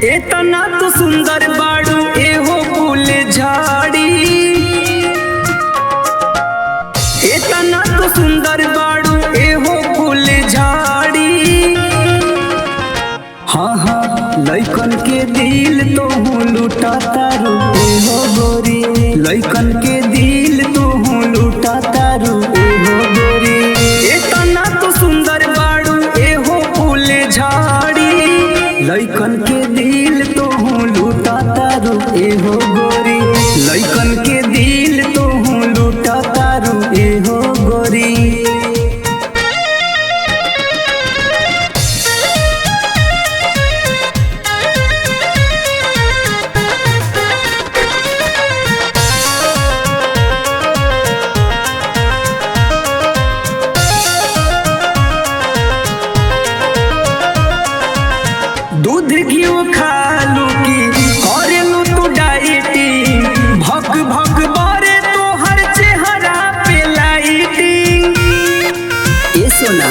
एतना तो सुंदर बाड़ू एहो फूल झाड़ी, एतना तो सुंदर बाड़ू एहो फूल झाड़ी। हाँ हाँ लइकन के दिल तो लूटा तारू एहो गोरी, लइकन के दिल तो लूटा तारू एहो गोरी। एतना तो सुंदर बाड़ू एहो फूल झाड़ी, लइकन के दिल तो लूटा तारू एहो गोरी, लइकन के दिल तो लूटा तारू एहो गोरी। दूध घी खालू की करेलू तू डाइटिंग, भग भग बारे तो हर चेहरा पे लाइटिंग। ये सोना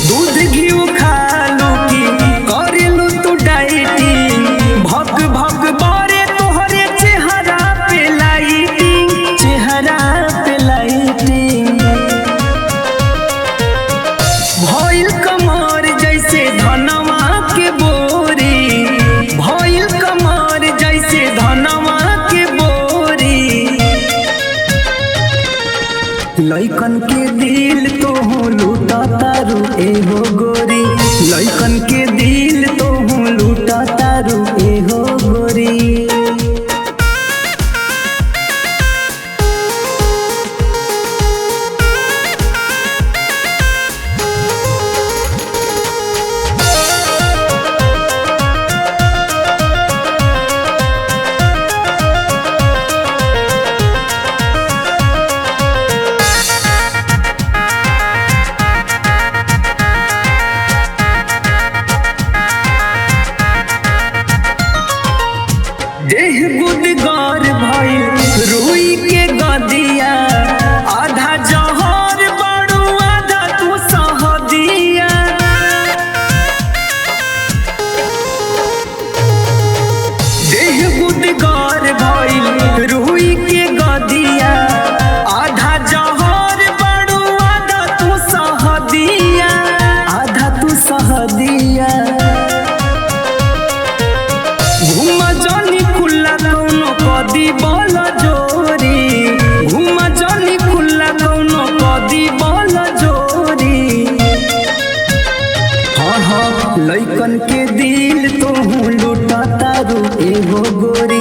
दूध घी खालू की करेलू तू डाइटिंग, भग भग बारे तो हर चेहरा पे लाइटिंग, चेहरा पे लाइटिंग। भइल कमर जैसे धनवा के बोरी, भइल कमर जैसे धनवा के बोरी। लइकन के दिल तो लूटा तारू एहो गोरी, लइकन के दिल तो लूटा तारू एहो गोरी। देह गुदगार भइल रुई के गदिया, आधा जहर बड़ू आधा तू सहदिया। देह गुदगार भइल रुई के गदिया, आधा जहर बड़ू आधा तू सहदिया, आधा तू सहदिया। घूम जानी खुला कौनो कदी बल जोरी, घूम जानी खुला कौनो कदी बल जोरी। हाँ हाँ लइकन के दिल तो लूटा तारू एहो गोरी,